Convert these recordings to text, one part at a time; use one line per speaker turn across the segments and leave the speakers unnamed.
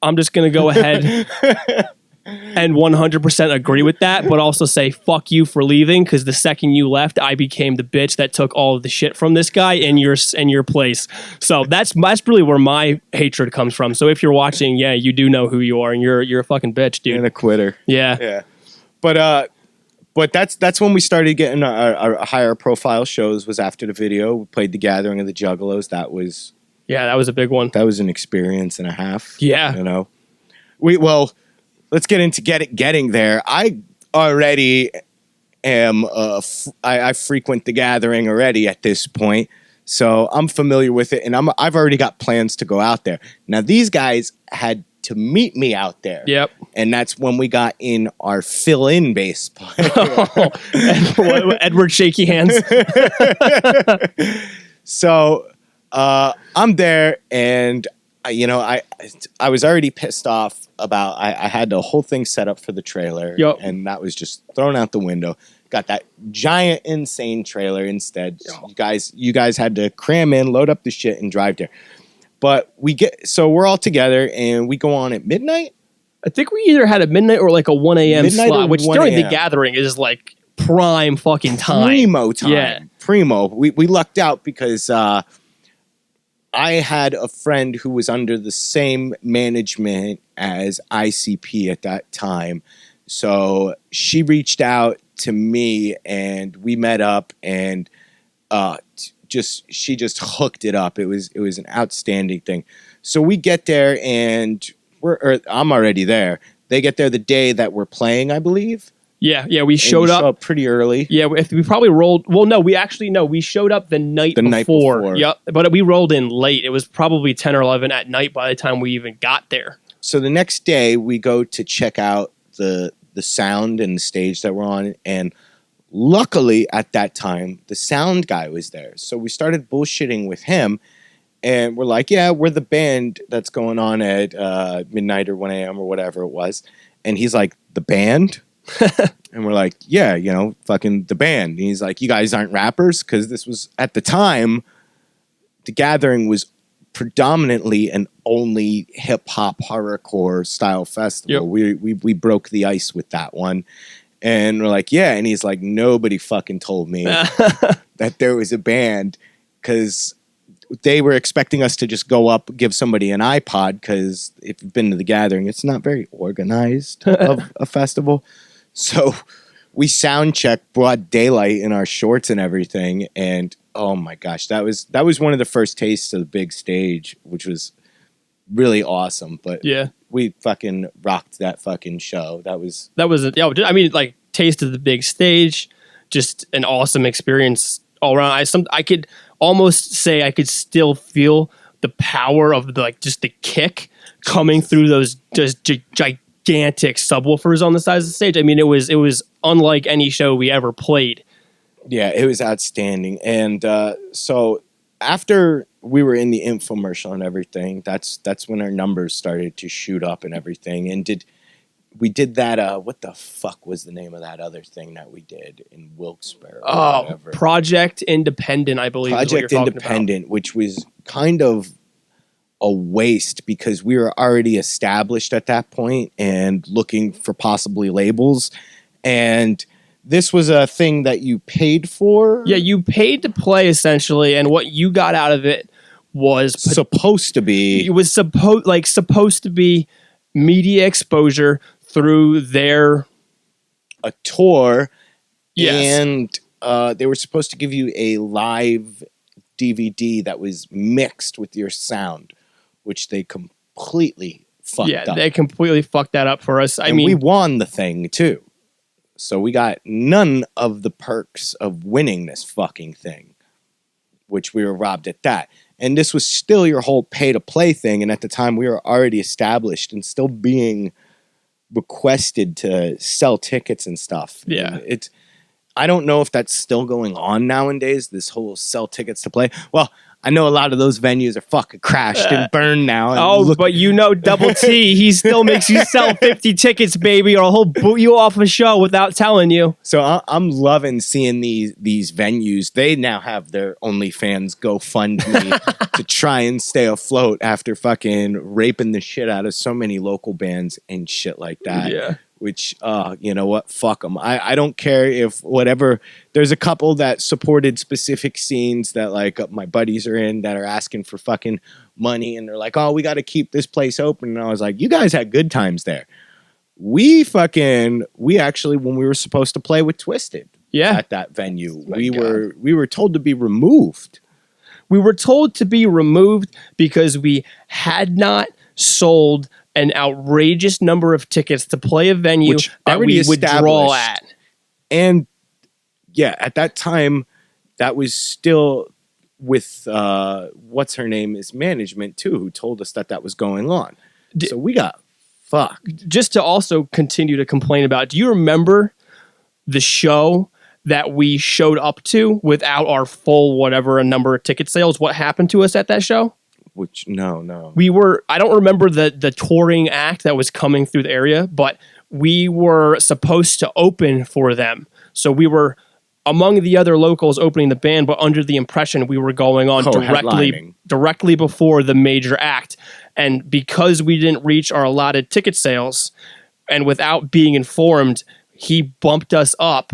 I'm just going to go ahead and 100% agree with that, but also say fuck you for leaving, because the second you left, I became the bitch that took all of the shit from this guy in your place. So that's really where my hatred comes from. So if you're watching, yeah, you do know who you are, and you're a fucking bitch, dude.
And a quitter.
Yeah.
But that's when we started getting our higher profile shows. Was after the video. We played The Gathering of the Juggalos. That was
a big one.
That was an experience and a half.
Yeah.
You know. Let's get into getting there. I already am. I frequent The Gathering already at this point, so I'm familiar with it, and I've already got plans to go out there. Now these guys had to meet me out there.
Yep.
And that's when we got in our fill-in bass player.
Edward Shaky Hands.
So I'm there, and I was already pissed off about I had the whole thing set up for the trailer,
yep.
And that was just thrown out the window. Got that giant insane trailer instead. You guys had to cram in, load up the shit, and drive there. But we're all together, and we go on at midnight.
I think we either had a midnight or like a 1 a.m. slot, which during The Gathering is like prime fucking time.
Primo time.
Yeah.
Primo. We lucked out because I had a friend who was under the same management as ICP at that time. So she reached out to me, and we met up, and she just hooked it up. It was an outstanding thing. So we get there, and I'm already there. They get there the day that we're playing, I believe.
Yeah, we showed up
pretty early.
Yeah, we probably rolled. Well, no, we showed up the night before. Yep, but we rolled in late. It was probably 10 or 11 at night by the time we even got there.
So the next day, we go to check out the sound and the stage that we're on, and luckily at that time, the sound guy was there. So we started bullshitting with him, and we're like, yeah, we're the band that's going on at midnight or 1 a.m. or whatever it was. And he's like, the band? And we're like, yeah, fucking the band. And he's like, you guys aren't rappers? Because this was, at the time, The Gathering was predominantly an only hip-hop horrorcore style festival. Yep. We broke the ice with that one. And we're like, yeah. And he's like, nobody fucking told me that there was a band, because they were expecting us to just go up, give somebody an iPod, because if you've been to The Gathering, it's not very organized of a festival. So we sound checked, broad daylight in our shorts and everything, and oh my gosh, that was one of the first tastes of the big stage, which was really awesome. But
yeah,
we fucking rocked that fucking show. That was
I mean, like, taste of the big stage, just an awesome experience all around. I could almost say I could still feel the power of just the kick coming through those just gigantic subwoofers on the sides of the stage. I mean, it was unlike any show we ever played.
Yeah, it was outstanding. And so after we were in the infomercial and everything, that's when our numbers started to shoot up and everything. And we did that, what the fuck was the name of that other thing that we did in Wilkes-Barre?
Oh, Project Independent, I believe.
Project Independent, which was kind of a waste because we were already established at that point and looking for possibly labels. And this was a thing that you paid for?
Yeah, you paid to play, essentially, and what you got out of it was
supposed to be
media exposure through
a tour.
Yes.
And they were supposed to give you a live DVD that was mixed with your sound, which they completely fucked up.
Yeah, they completely fucked that up for us. I mean,
we won the thing too. So we got none of the perks of winning this fucking thing, which we were robbed at that. And this was still your whole pay-to-play thing. And at the time, we were already established and still being requested to sell tickets and stuff.
Yeah.
I don't know if that's still going on nowadays, this whole sell tickets to play. Well, I know a lot of those venues are fucking crashed and burned now. And
but you know Double T, he still makes you sell 50 tickets, baby, or he'll boot you off a show without telling you.
So I'm loving seeing these venues. They now have their OnlyFans GoFundMe to try and stay afloat after fucking raping the shit out of so many local bands and shit like that.
Yeah.
Which, you know what? Fuck them. I don't care if whatever. There's a couple that supported specific scenes that like my buddies are in that are asking for fucking money. And they're like, oh, we got to keep this place open. And I was like, you guys had good times there. We actually, when we were supposed to play with Twisted at that venue, we were told to be removed.
We were told to be removed because we had not sold an outrageous number of tickets to play a venue that we would draw at.
And yeah, at that time, that was still with what's her name is management too, who told us that was going on. So we got fucked.
Just to also continue to complain about, do you remember the show that we showed up to without our full whatever a number of ticket sales? What happened to us at that show?
Which no.
I don't remember the touring act that was coming through the area, but we were supposed to open for them. So we were among the other locals opening the band, but under the impression we were going on directly before the major act. And because we didn't reach our allotted ticket sales, and without being informed, he bumped us up.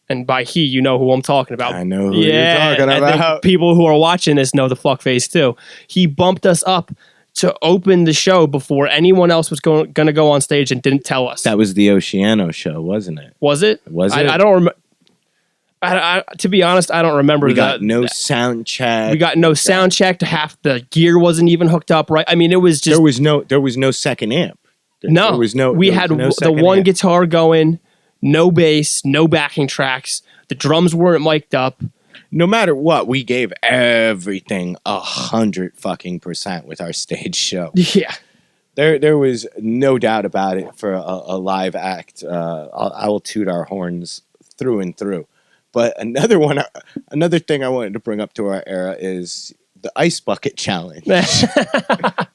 And by he, you know who I'm talking about.
I know who you're talking about.
People who are watching this know the fuckface too. He bumped us up to open the show before anyone else was going to go on stage and didn't tell us.
That was the Oceano show, wasn't it?
Was it?
Was it?
I don't remember. To be honest, I don't remember.
We got no sound check.
We got no sound check. Half the gear wasn't even hooked up right. I mean, it was just
there was no second amp.
We had the one guitar going. No bass, no backing tracks. The drums weren't mic'd up.
No matter what, we gave everything 100% with our stage show.
Yeah,
there was no doubt about it for a live act. I will toot our horns through and through. But another thing I wanted to bring up to our era is the Ice Bucket Challenge.
That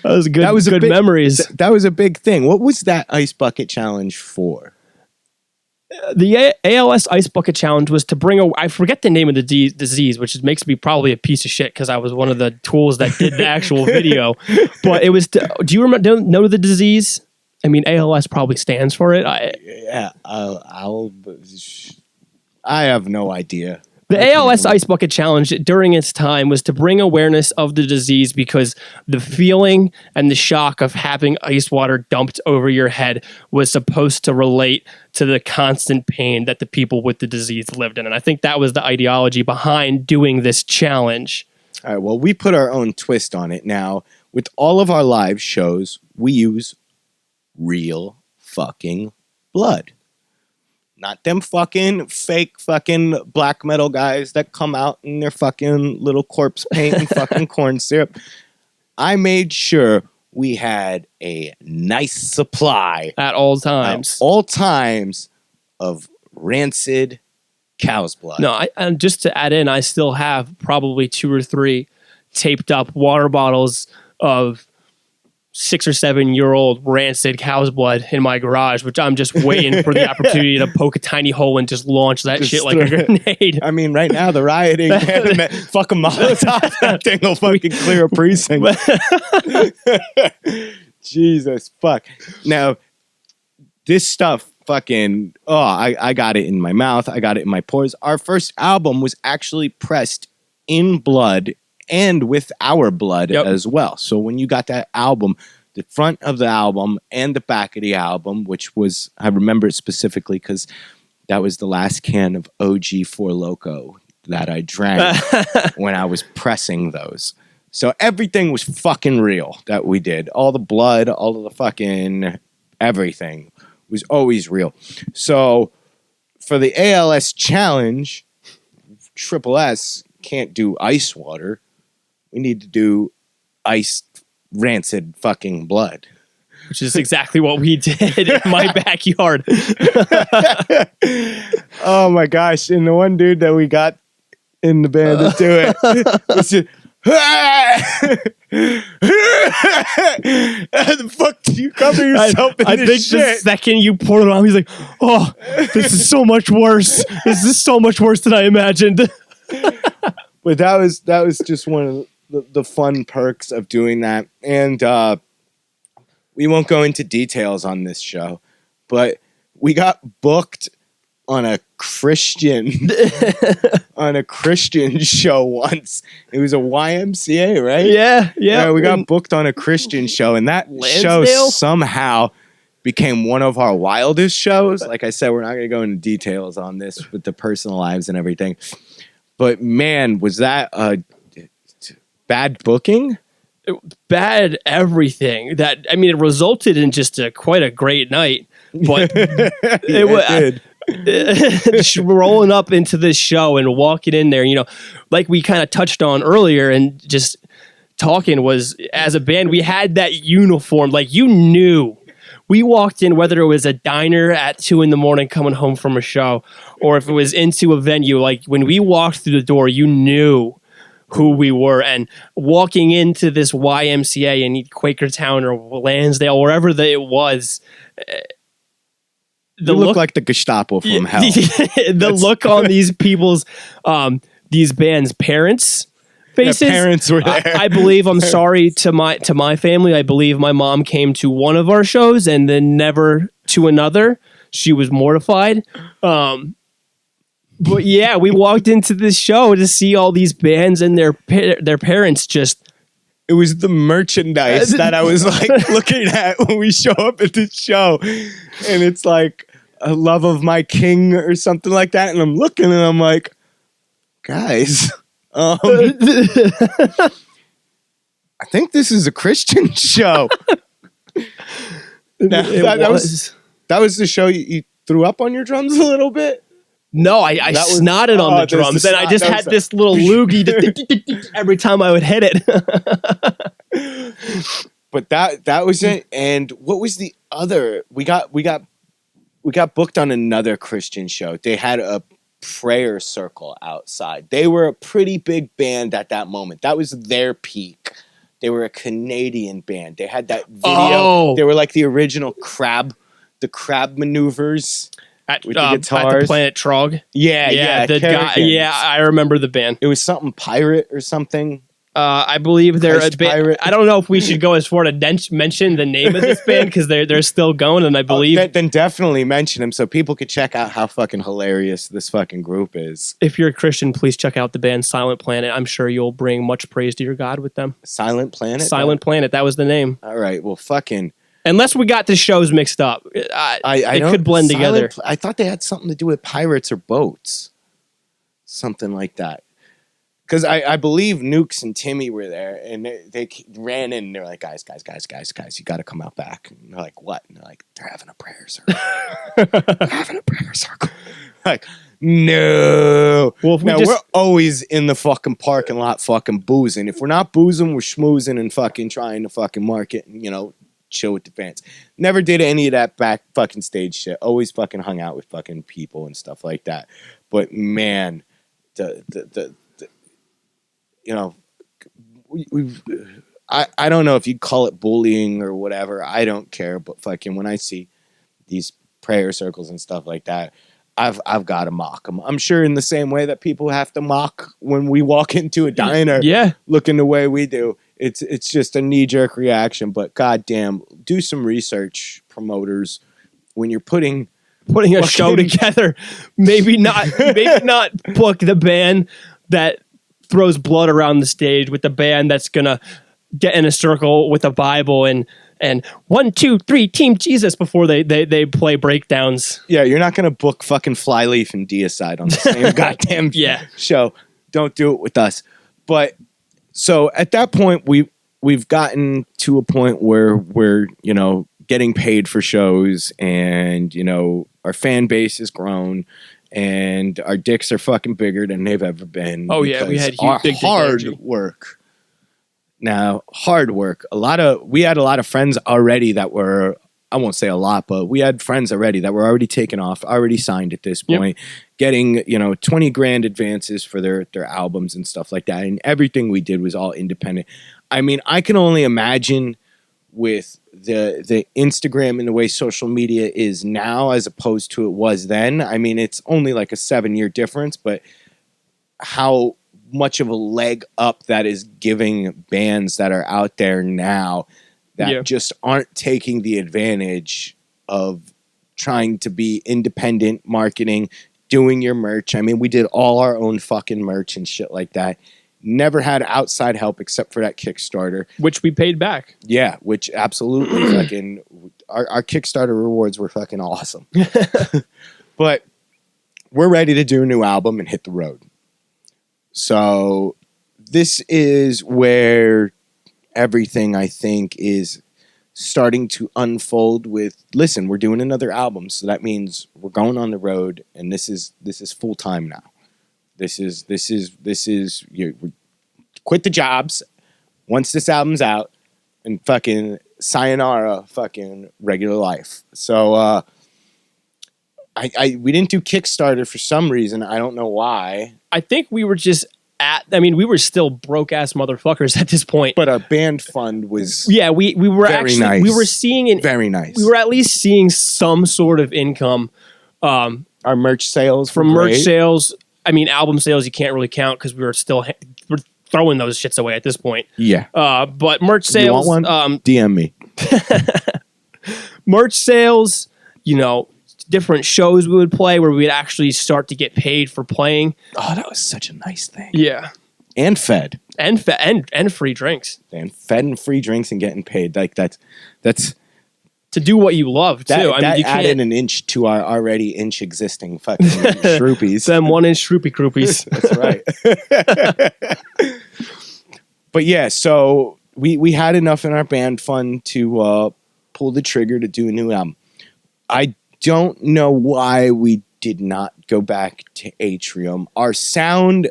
was good. That was good memories.
That was a big thing. What was that Ice Bucket Challenge for?
The ALS Ice Bucket Challenge was to bring I forget the name of the disease, which makes me probably a piece of shit because I was one of the tools that did the actual video. But it was, do you know the disease? I mean, ALS probably stands for it.
I have no idea.
The ALS Ice Bucket Challenge during its time was to bring awareness of the disease because the feeling and the shock of having ice water dumped over your head was supposed to relate to the constant pain that the people with the disease lived in. And I think that was the ideology behind doing this challenge.
All right, well, we put our own twist on it. Now, with all of our live shows, we use real fucking blood. Not them fucking fake fucking black metal guys that come out in their fucking little corpse paint and fucking corn syrup. I made sure we had a nice supply
at all times.
Of rancid cow's blood.
No, and just to add in, I still have probably 2 or 3 taped up water bottles of 6 or 7 year old rancid cow's blood in my garage, which I'm just waiting for the opportunity to poke a tiny hole and just launch that shit like a grenade.
I mean, right now the rioting, fuck a Molotov, that thing will fucking clear a precinct. Jesus fuck. Now, this stuff fucking, I got it in my mouth. I got it in my pores. Our first album was actually pressed in blood and with our blood as well. So when you got that album, the front of the album and the back of the album, which was, I remember it specifically because that was the last can of OG Four Loko that I drank when I was pressing those. So everything was fucking real that we did. All the blood, all of the fucking everything was always real. So for the ALS challenge, Triple S can't do ice water. We need to do iced, rancid fucking blood.
Which is exactly what we did in my backyard.
Oh my gosh. And the one dude that we got in the band to do it. It's just, how the fuck do you cover yourself in
I
this
think
shit?
the second you poured it on, he's like, oh, this is so much worse. This is so much worse than I imagined.
But that was just one of the fun perks of doing that. And we won't go into details on this show, but we got booked on a Christian show once. It was a YMCA, right?
Yeah.
We got booked on a Christian show, and that show
Lansdale?
somehow became one of our wildest shows. Like I said, we're not going to go into details on this with the personal lives and everything. But man, was that a bad booking?
Bad everything. It resulted in just quite a great night. But
It did.
rolling up into this show and walking in there, like we kind of touched on earlier and just talking was, as a band, we had that uniform. Like, you knew. We walked in, whether it was a diner at 2 a.m. coming home from a show, or if it was into a venue, like when we walked through the door, you knew who we were. And walking into this YMCA in Quakertown or Lansdale, wherever it was,
You look like the Gestapo from hell.
Look on these people's, these bands' parents' faces.
Their parents were there.
I believe, I'm sorry to my family. I believe my mom came to one of our shows and then never to another. She was mortified. But yeah, we walked into this show to see all these bands and their parents just.
It was the merchandise that I was like looking at when we show up at this show. And it's like a love of my king or something like that. And I'm looking and I'm like, guys, I think this is a Christian show. Now, that was the show you threw up on your drums a little bit?
No, I snotted on the drums, and I just had this little loogie every time I would hit it.
But that was it. And what was the other? We got booked on another Christian show. They had a prayer circle outside. They were a pretty big band at that moment. That was their peak. They were a Canadian band. They had that video.
Oh.
They were like the original the crab maneuvers.
At
with the
the
guitars.
Planet Trog.
Yeah.
The guy, I remember the band.
It was something pirate or something.
I believe they're
Christ
a band.
pirate.
I don't know if we should go as far to mention the name of this band because they're still going, and I believe
Then definitely mention them so people could check out how fucking hilarious this fucking group is.
if you're a Christian, please check out the band Silent Planet. I'm sure you'll bring much praise to your God with them.
Silent Planet?
Silent Planet, that was the name.
All right, well, fucking...
Unless we got the shows mixed up,
I
could blend together.
I thought they had something to do with pirates or boats. Something like that. Because I believe Nukes and Timmy were there, and they ran in, and they're like, guys, you got to come out back. And they're like, what? And they're like, they're having a prayer circle. They're having a prayer circle. Like, no.
Well, if
we're always in the fucking parking lot fucking boozing. If we're not boozing, we're schmoozing and fucking trying to fucking market and, chill with the fans. Never did any of that back fucking stage shit. Always fucking hung out with fucking people and stuff like that. But man, I don't know if you'd call it bullying or whatever. I don't care. But fucking when I see these prayer circles and stuff like that, I've got to mock them. I'm sure in the same way that people have to mock when we walk into a diner, looking the way we do. It's just a knee-jerk reaction, but goddamn, do some research, promoters, when you're putting
a show together. Maybe not book the band that throws blood around the stage with the band that's gonna get in a circle with a Bible and 1, 2, 3, Team Jesus before they play breakdowns.
Yeah, you're not gonna book fucking Flyleaf and Deicide on the same goddamn show. Don't do it with us. But so at that point, we've gotten to a point where we're getting paid for shows, and our fan base has grown, and our dicks are fucking bigger than they've ever been.
Oh yeah, we had huge big
hard work. Now, hard work. We had a lot of friends already that were I won't say a lot, but we had friends already that were already taken off, already signed at this point, getting, 20 grand advances for their albums and stuff like that. And everything we did was all independent. I mean, I can only imagine with the Instagram and the way social media is now as opposed to it was then. I mean, it's only like a 7-year difference, but how much of a leg up that is giving bands that are out there now that just aren't taking the advantage of trying to be independent marketing, doing your merch. I mean, we did all our own fucking merch and shit like that. Never had outside help except for that Kickstarter.
Which we paid back.
Yeah, which absolutely fucking... Our Kickstarter rewards were fucking awesome. But we're ready to do a new album and hit the road. So this is where everything, I think, is starting to unfold with, listen, we're doing another album, so that means we're going on the road, and this is full time now. This is you quit the jobs once this album's out and fucking sayonara fucking regular life. So we didn't do Kickstarter for some reason. I don't know why.
I think we were just we were still broke ass motherfuckers at this point.
But our band fund was
we were actually
nice.
We were seeing
very nice.
We were at least seeing some sort of income.
Our merch sales
from merch sales. I mean, album sales you can't really count because we're throwing those shits away at this point.
Yeah.
But merch sales.
You want one? DM me.
Merch sales. Different shows we would play where we'd actually start to get paid for playing.
Oh, that was such a nice thing.
Yeah.
And fed.
And free drinks.
And fed and free drinks and getting paid. Like that's
to do what you love too.
That added an inch to our already inch existing fucking Shroopies.
Them 1-inch Shroopy Groupies.
That's right. But yeah, so we had enough in our band fund to pull the trigger to do a new album. I don't know why we did not go back to Atrium. Our sound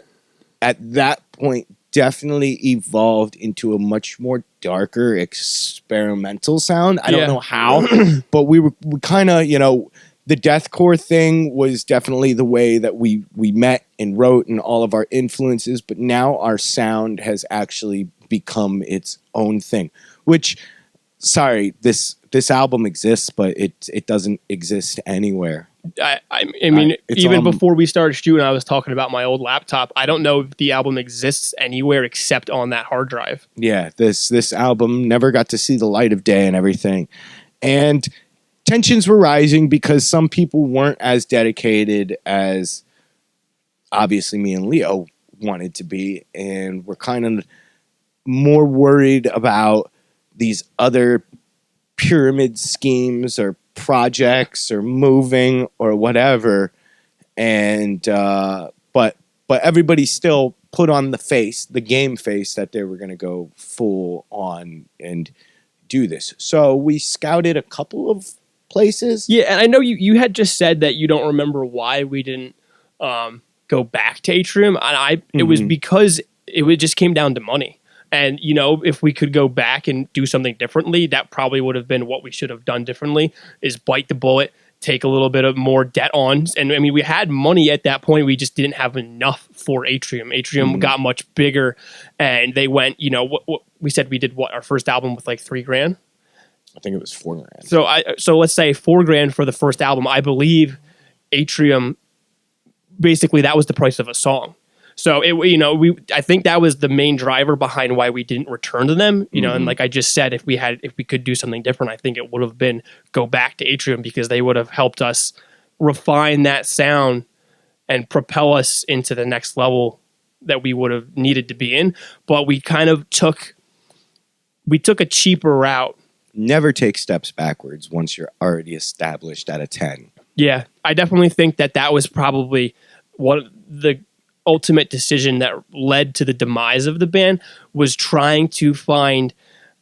at that point definitely evolved into a much more darker experimental sound. I don't know how, but we kind of, the deathcore thing was definitely the way that we met and wrote and all of our influences, but now our sound has actually become its own thing, which, sorry, this album exists, but it doesn't exist anywhere.
I mean, even before we started shooting, I was talking about my old laptop. I don't know if the album exists anywhere except on that hard drive.
Yeah, this album never got to see the light of day and everything. And tensions were rising because some people weren't as dedicated as obviously me and Leo wanted to be, and we're kind of more worried about these other pyramid schemes or projects or moving or whatever, and but everybody still put on the game face that they were going to go full on and do this. So we scouted a couple of places.
Yeah, and I know you had just said that you don't remember why we didn't go back to Atrium, and it was because it just came down to money. And, if we could go back and do something differently, that probably would have been what we should have done differently, is bite the bullet, take a little bit of more debt on. And, I mean, we had money at that point. We just didn't have enough for Atrium. Atrium got much bigger, and they went, what we said we did, our first album with like $3,000?
I think it was $4,000.
So let's say $4,000 for the first album. I believe Atrium, basically that was the price of a song. So I think that was the main driver behind why we didn't return to them. And like I just said, if we could do something different, I think it would have been go back to Atrium, because they would have helped us refine that sound and propel us into the next level that we would have needed to be in. But we kind of took a cheaper route.
Never take steps backwards once you're already established at a 10.
Yeah, I definitely think that was probably the ultimate decision that led to the demise of the band, was trying to find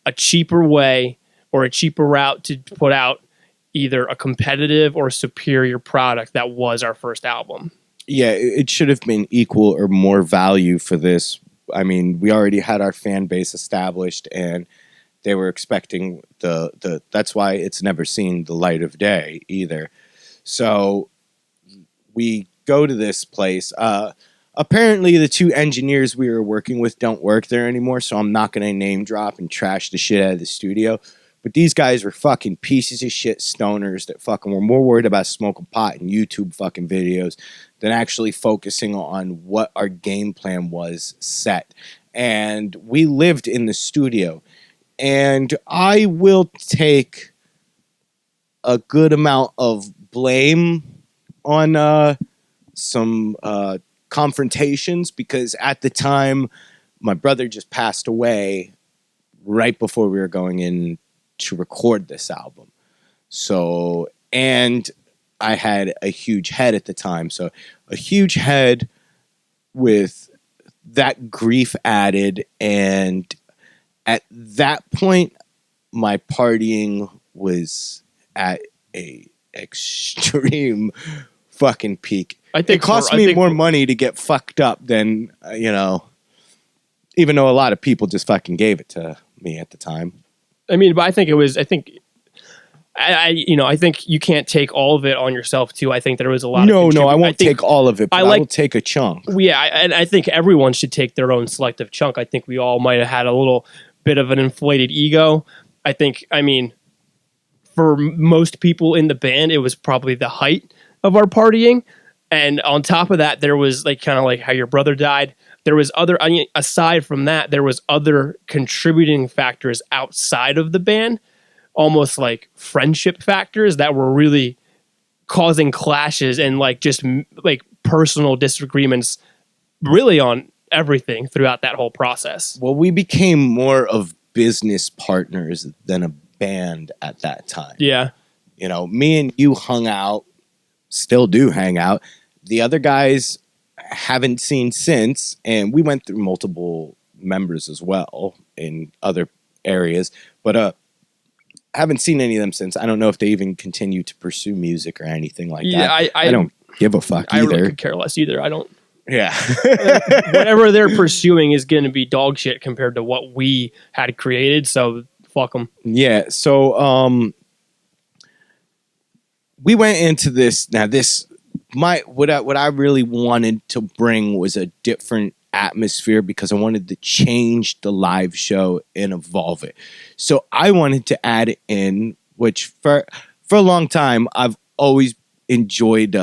a cheaper way or a cheaper route to put out either a competitive or superior product that was our first album.
Yeah, it should have been equal or more value for this. I mean, we already had our fan base established, and they were expecting the that's why it's never seen the light of day either. So we go to this place. Apparently the two engineers we were working with don't work there anymore, so I'm not going to name drop and trash the shit out of the studio. But these guys were fucking pieces of shit stoners that fucking were more worried about smoking pot and YouTube fucking videos than actually focusing on what our game plan was set. And we lived in the studio. And I will take a good amount of blame on some confrontations, because at the time my brother just passed away right before we were going in to record this album. So, and I had a huge head at the time. So a huge head with that grief added. And at that point, my partying was at a extreme fucking peak.
I think
it cost me more money to get fucked up than, even though a lot of people just fucking gave it to me at the time.
I mean, but I think I think you can't take all of it on yourself too. I think there was a lot.
No, I won't take all of it, but I will take a chunk.
Yeah, and I think everyone should take their own selective chunk. I think we all might have had a little bit of an inflated ego. I mean, for most people in the band, it was probably the height of our partying. And on top of that, there was kind of like how your brother died. There was aside from that, there was other contributing factors outside of the band, almost like friendship factors that were really causing clashes and just personal disagreements really on everything throughout that whole process.
Well, we became more of business partners than a band at that time.
Yeah.
Me and you hung out, still do hang out. The other guys haven't seen since, and we went through multiple members as well in other areas, but haven't seen any of them since. I don't know if they even continue to pursue music or anything like that. I don't give a fuck either.
I really could care less either. I don't.
Yeah.
Whatever they're pursuing is going to be dog shit compared to what we had created, so fuck them.
Yeah, so we went into this. Now what I really wanted to bring was a different atmosphere, because I wanted to change the live show and evolve it. So I wanted to add in, which for a long time I've always enjoyed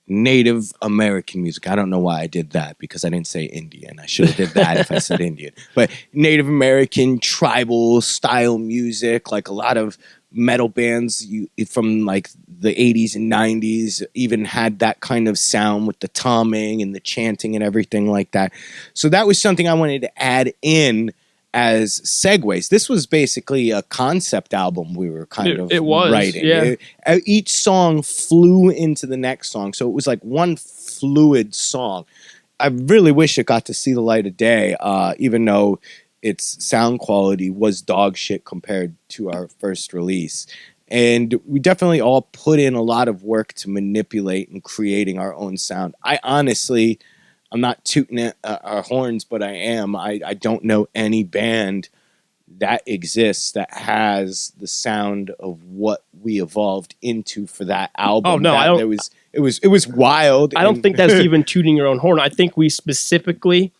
Native American music. I don't know why I did that, because I didn't say Indian. I should have did that if I said Indian. But Native American tribal style music, like a lot of metal bands from the 80s and 90s even had that kind of sound with the tomming and the chanting and everything like that. So that was something I wanted to add in as segues. This was basically a concept album we were writing.
Yeah.
Each song flew into the next song, so it was like one fluid song. I really wish it got to see the light of day, even though its sound quality was dog shit compared to our first release. And we definitely all put in a lot of work to manipulate and creating our own sound. I'm not tooting our horns, but I am. I don't know any band that exists that has the sound of what we evolved into for that album.
Oh no,
it was wild.
I don't think that's even tooting your own horn. I think we specifically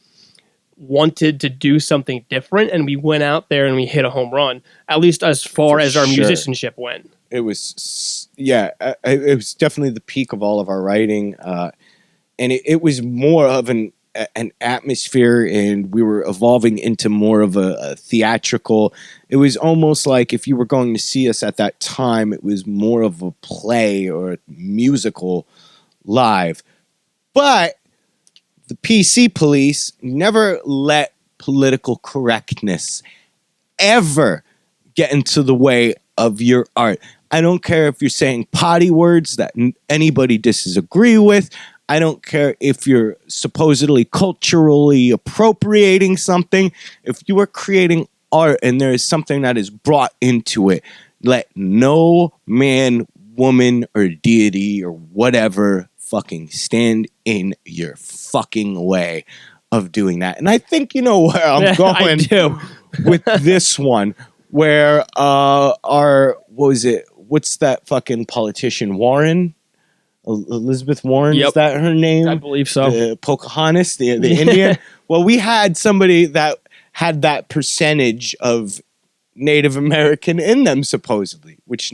wanted to do something different, and we went out there and we hit a home run, at least as far as our musicianship went.
It was definitely the peak of all of our writing, and it was more of an atmosphere, and we were evolving into more of a theatrical. It was almost like if you were going to see us at that time, it was more of a play or a musical live. But the PC police never let political correctness ever get into the way of your art. I don't care if you're saying potty words that anybody disagree with. I don't care if you're supposedly culturally appropriating something. If you are creating art and there is something that is brought into it, let no man, woman, or deity or whatever fucking stand in your fucking way of doing that. And I think you know where I'm going
I do.
with this one. where what's that fucking politician, Warren? Elizabeth Warren,
Yep.
is that her name?
I believe so.
The Pocahontas, the Indian. Well, we had somebody that had that percentage of Native American in them, supposedly, which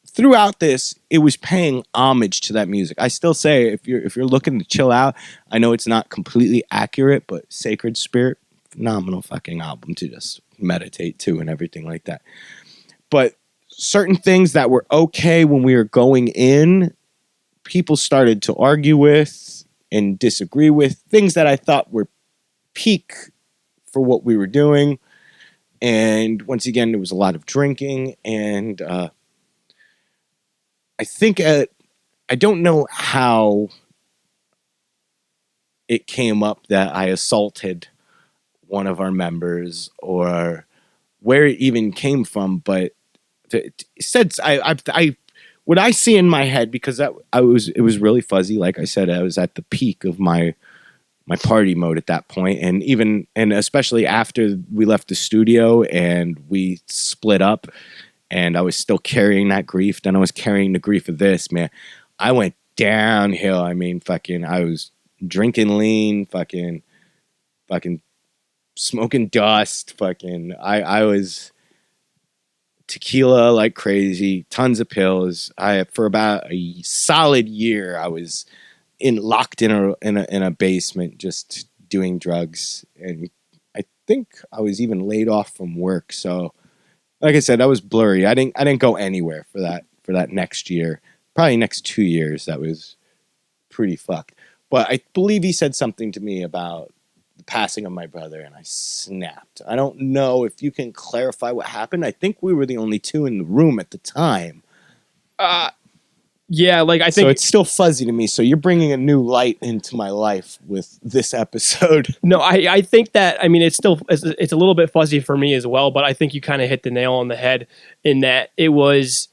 throughout this, it was paying homage to that music. I still say, if you're looking to chill out, I know it's not completely accurate, but Sacred Spirit, phenomenal fucking album to just meditate to and everything like that. But certain things that were okay when we were going in, people started to argue with and disagree with. Things that I thought were peak for what we were doing. And once again, there was a lot of drinking. And I think, I don't know how it came up that I assaulted one of our members or where it even came from, but it said what I see in my head, because it was really fuzzy. Like I said, I was at the peak of my party mode at that point, and especially after we left the studio and we split up, and I was still carrying that grief. Then I was carrying the grief of this, man. I went downhill. I mean, fucking, I was drinking lean, fucking smoking dust, fucking. I was tequila like crazy, tons of pills. For about a solid year, I was locked in a basement just doing drugs, and I think I was even laid off from work. So, like I said, that was blurry. I didn't go anywhere for that next year. Probably next 2 years, that was pretty fucked. But I believe he said something to me about the passing of my brother, and I snapped. I don't know if you can clarify what happened. I think we were the only two in the room at the time.
Yeah, like I think
so. It's still fuzzy to me. So you're bringing a new light into my life with this episode.
No, I think that, I mean, it's a little bit fuzzy for me as well, but I think you kind of hit the nail on the head in that it was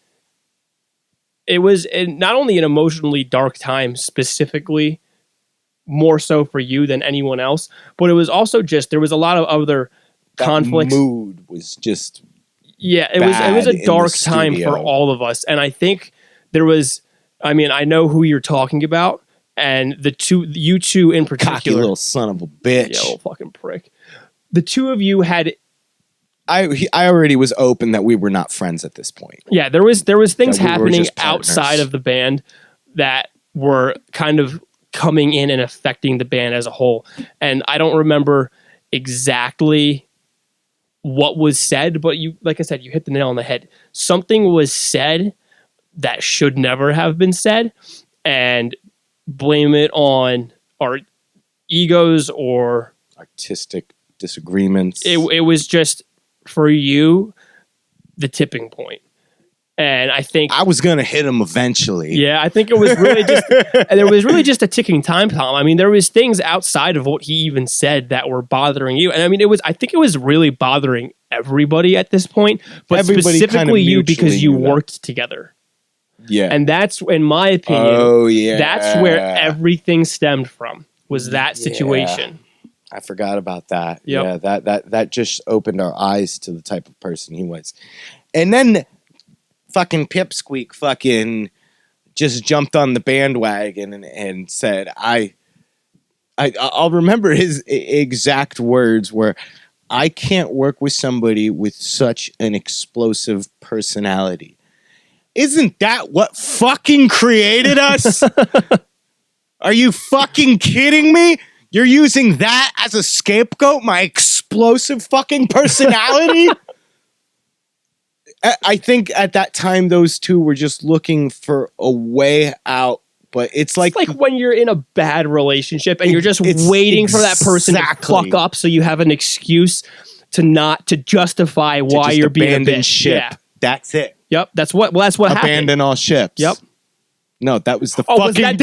not only an emotionally dark time specifically, more so for you than anyone else, but it was also just, there was a lot of other conflicts.
Mood was just
it was a dark time for all of us, and I think there was, I mean, I know who you're talking about, and you two in particular,
cocky little son of a bitch,
yeah, little fucking prick. The two of you had.
I already was open that we were not friends at this point.
Yeah, there was things happening outside of the band that were kind of coming in and affecting the band as a whole. And I don't remember exactly what was said, but you, like I said, you hit the nail on the head. Something was said that should never have been said, and blame it on our egos or
artistic disagreements.
It was just, for you, the tipping point. And I think
I was gonna hit him eventually.
Yeah, I think it was really just there was really just a ticking time bomb. I mean, there was things outside of what he even said that were bothering you. And I mean, I think it was really bothering everybody at this point, but everybody specifically you, because you worked together.
Yeah.
And that's, in my opinion, that's where everything stemmed from, was that situation.
I forgot about that.
Yep.
Yeah, that just opened our eyes to the type of person he was. And then fucking Pipsqueak fucking just jumped on the bandwagon and said, I'll remember his exact words were, "I can't work with somebody with such an explosive personality." Isn't that what fucking created us? Are you fucking kidding me? You're using that as a scapegoat, my explosive fucking personality? I think at that time, those two were just looking for a way out. But it's like
when you're in a bad relationship and you're just waiting for that person to fuck up so you have an excuse to justify why you're being a bitch.
Ship. Yeah. That's it.
Yep. That's what happened.
Abandon all ships.
Yep.
No, that was the fucking band.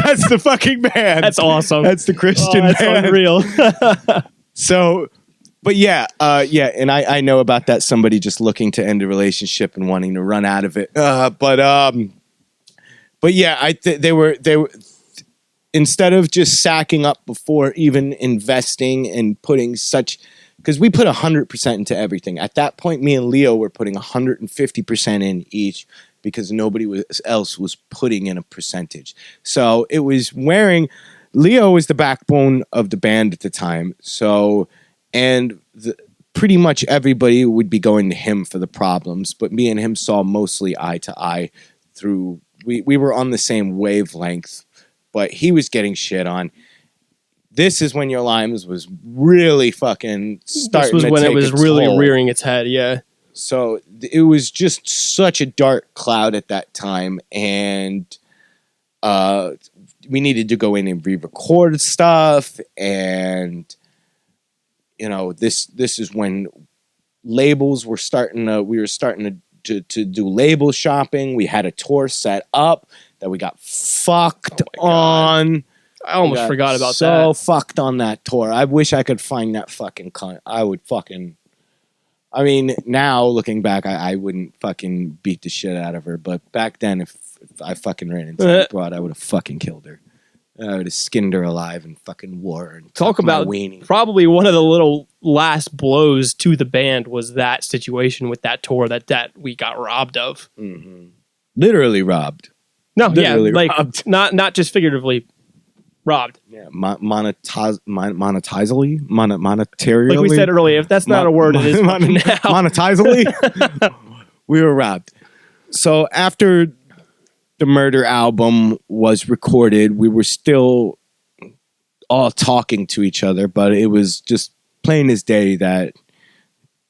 That's the fucking band.
That's awesome.
That's the Christian
band. That's unreal.
So, but yeah, and I know about that. Somebody just looking to end a relationship and wanting to run out of it. But yeah, they were instead of just sacking up before even investing and putting such because we put 100% into everything. At that point, me and Leo were putting 150% in each because nobody else was putting in a percentage. So it was Leo was the backbone of the band at the time. So, pretty much everybody would be going to him for the problems, but me and him saw mostly eye to eye through, we were on the same wavelength, but he was getting shit on. This is when Your Limes was really fucking starting to take a toll. This was when it was really
rearing its head, yeah.
So it was just such a dark cloud at that time, and we needed to go in and re-record stuff, and this is when labels were we were starting to do label shopping. We had a tour set up that we got fucked on.
I almost forgot about that.
So fucked on that tour. I wish I could find that fucking cunt. I would fucking... I mean, now looking back, I wouldn't fucking beat the shit out of her. But back then, if I fucking ran into her broad, I would have fucking killed her. I would have skinned her alive and fucking wore her. And
talk about probably one of the little last blows to the band was that situation with that tour that we got robbed of.
Mm-hmm. Literally robbed.
No, literally robbed. Not just figuratively robbed.
Yeah, monetarily.
Like we said earlier, if that's not a word, it is now.
Monetarily. We were robbed. So after the Murder album was recorded, we were still all talking to each other, but it was just plain as day that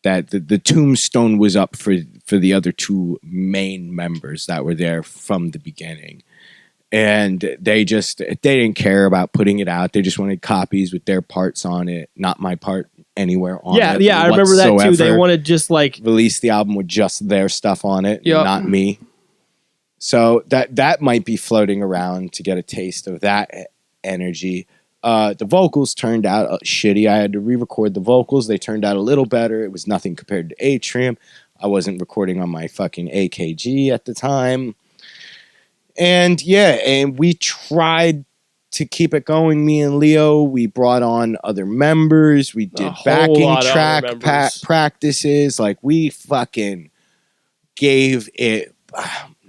the tombstone was up for the other two main members that were there from the beginning. And they didn't care about putting it out. They just wanted copies with their parts on it, not my part anywhere on it.
Yeah, I remember that too. They wanted just like
release the album with just their stuff on it, not me. So that might be floating around to get a taste of that energy. The vocals turned out shitty. I had to re-record the vocals. They turned out a little better. It was nothing compared to Atrium. I wasn't recording on my fucking AKG at the time. And we tried to keep it going, me and Leo. We brought on other members. We did backing track practices. Like, we fucking gave it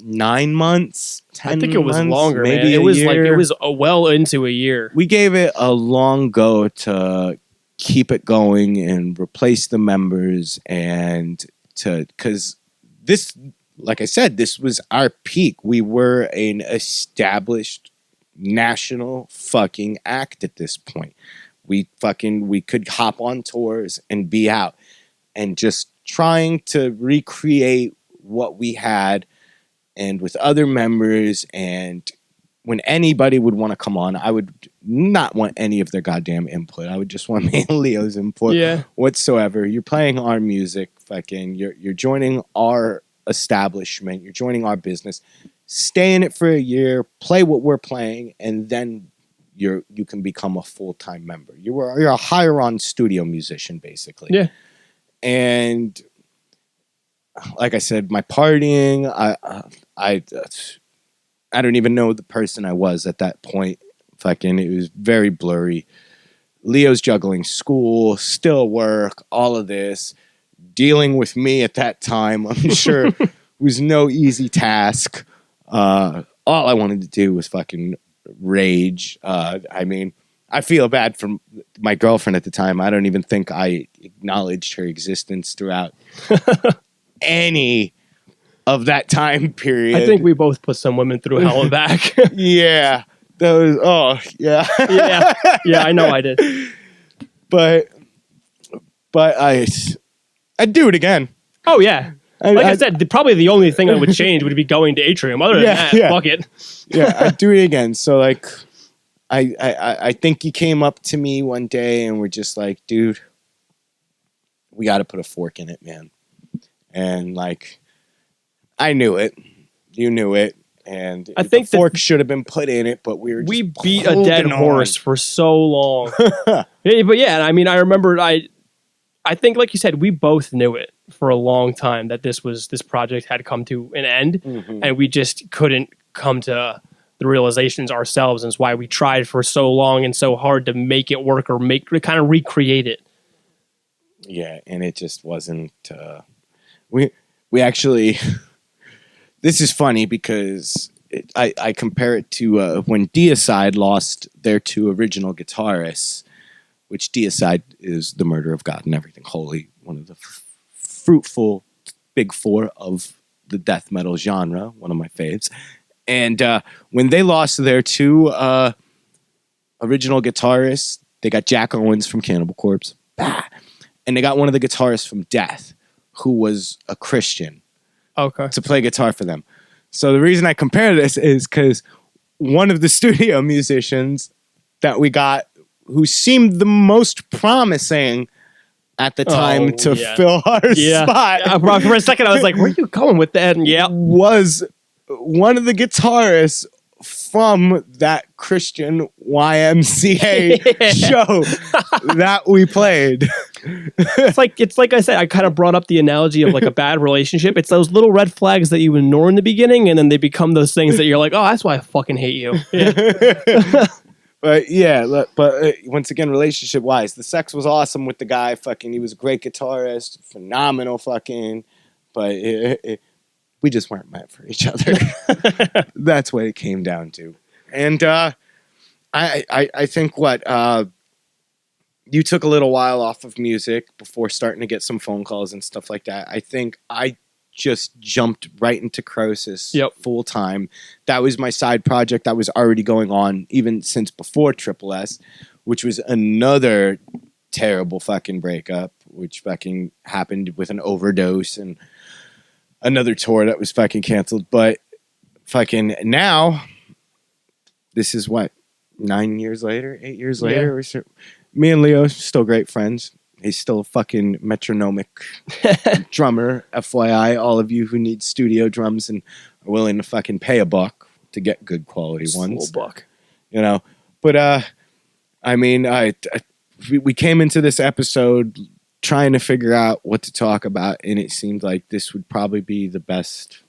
9 months, 10 months. I think it was longer, maybe
man. It was year. It was well into a year.
We gave it a long go to keep it going and replace the members, and because this, like I said, this was our peak. We were an established national fucking act at this point. We could hop on tours and be out, and just trying to recreate what we had and with other members. And when anybody would want to come on, I would not want any of their goddamn input. I would just want me and Leo's input whatsoever. You're playing our music, fucking you're joining our establishment, you're joining our business, stay in it for a year, play what we're playing, and then you can become a full-time member. You're a hire-on studio musician, basically.
Yeah.
And like I said, my partying, I don't even know the person I was at that point. Fucking, it was very blurry. Leo's juggling school, still work, all of this. Dealing with me at that time, I'm sure, was no easy task. All I wanted to do was fucking rage. I mean, I feel bad for my girlfriend at the time. I don't even think I acknowledged her existence throughout any of that time period.
I think we both put some women through hell and back.
Yeah. That was, yeah.
Yeah, I know I did.
But I'd do it again.
Oh, yeah. I said, probably the only thing that would change would be going to Atrium. Other than that, fuck it.
Yeah, I'd do it again. So, like, I think you came up to me one day and were just like, dude, we got to put a fork in it, man. And, like, I knew it. You knew it. And I think the fork should have been put in it, but we
beat a dead horse for so long. But yeah, I mean, I remember I think, like you said, we both knew it for a long time that this project had come to an end, and we just couldn't come to the realizations ourselves, and it's why we tried for so long and so hard to make it work or kind of recreate it.
Yeah, and it just wasn't. We actually. This is funny because I compare it to when Deicide lost their two original guitarists, which Deicide is the murder of God and everything holy, one of the fruitful big four of the death metal genre, one of my faves. And when they lost their two original guitarists, they got Jack Owens from Cannibal Corpse, and they got one of the guitarists from Death, who was a Christian, to play guitar for them. So the reason I compare this is because one of the studio musicians that we got, who seemed the most promising at the time to fill our spot.
For a second, I was like, where are you going with that? And
was one of the guitarists from that Christian YMCA show that we played.
It's like I said, I kind of brought up the analogy of like a bad relationship. It's those little red flags that you ignore in the beginning, and then they become those things that you're like, oh, that's why I fucking hate you. Yeah.
But once again, relationship wise, the sex was awesome with the guy. Fucking, he was a great guitarist, phenomenal. Fucking, but we just weren't meant for each other. That's what it came down to. And I think you took a little while off of music before starting to get some phone calls and stuff like that. I think I just jumped right into Croesus full time. That was my side project that was already going on even since before Triple S, which was another terrible fucking breakup, which fucking happened with an overdose and another tour that was fucking canceled. But fucking now, this is what, 8 years later? Me and Leo still great friends. He's still a fucking metronomic drummer. FYI, all of you who need studio drums and are willing to fucking pay a buck to get good quality ones.
Buck.
You know? But, I mean, we came into this episode trying to figure out what to talk about, and it seemed like this would probably be the best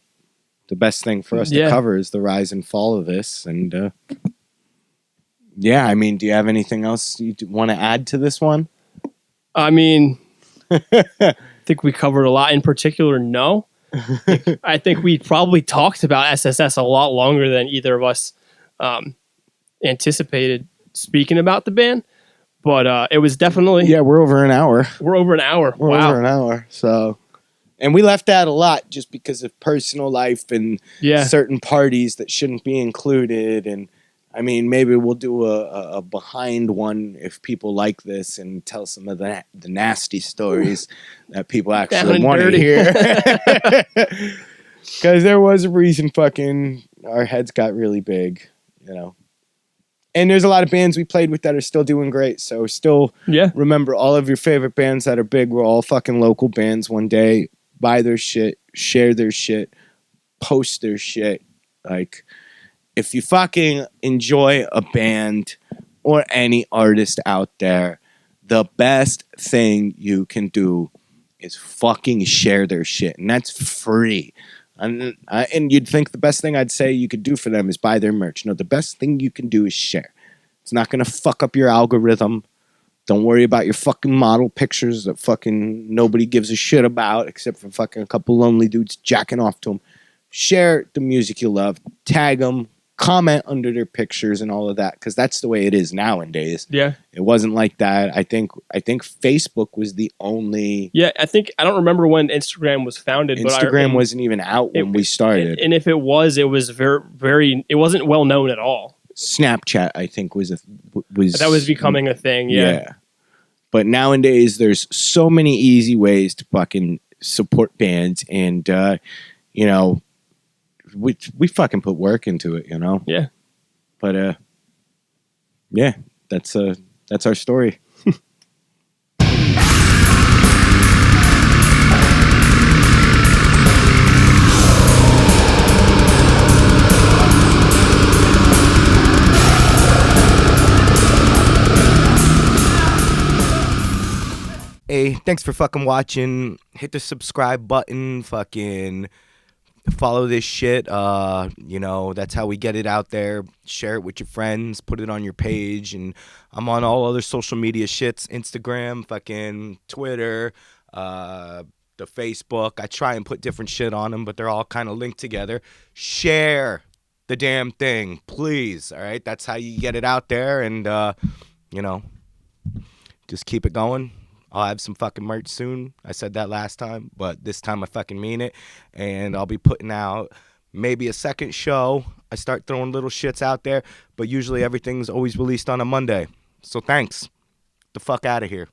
thing for us to cover is the rise and fall of this. And, I mean, do you have anything else you want to add to this one?
I mean, I think we covered a lot. In particular, no. I think we probably talked about SSS a lot longer than either of us anticipated speaking about the band. But it was definitely...
Yeah, we're over an hour.
We're over an hour.
We're over an hour. So, and we left out a lot just because of personal life and certain parties that shouldn't be included. And I mean, maybe we'll do a behind one if people like this and tell some of the nasty stories that people actually want to hear. Because there was a reason fucking our heads got really big, you know. And there's a lot of bands we played with that are still doing great. So still remember all of your favorite bands that are big. We're all fucking local bands one day. Buy their shit, share their shit, post their shit. Like, if you fucking enjoy a band or any artist out there, the best thing you can do is fucking share their shit. And that's free. And you'd think the best thing I'd say you could do for them is buy their merch. No, the best thing you can do is share. It's not going to fuck up your algorithm. Don't worry about your fucking model pictures that fucking nobody gives a shit about except for fucking a couple lonely dudes jacking off to them. Share the music you love. Tag them. Comment under their pictures and all of that, because that's the way it is nowadays.
Yeah,
it wasn't like that. I think Facebook was the only.
Yeah, I don't remember when Instagram was founded.
Instagram wasn't even out when we started,
and if it was very. It wasn't well known at all.
Snapchat, I think, was
that was becoming a thing. Yeah,
but nowadays there's so many easy ways to fucking support bands, and you know. We fucking put work into it, you know?
Yeah.
But, yeah, that's our story. Hey, thanks for fucking watching. Hit the subscribe button, fucking... Follow this shit. That's how we get it out there. Share it with your friends. Put it on your page. And I'm on all other social media shits. Instagram, fucking Twitter, the Facebook. I try and put different shit on them, but they're all kind of linked together. Share the damn thing, please. All right? That's how you get it out there. And, just keep it going. I'll have some fucking merch soon. I said that last time, but this time I fucking mean it. And I'll be putting out maybe a second show. I start throwing little shits out there, but usually everything's always released on a Monday. So thanks. The fuck out of here.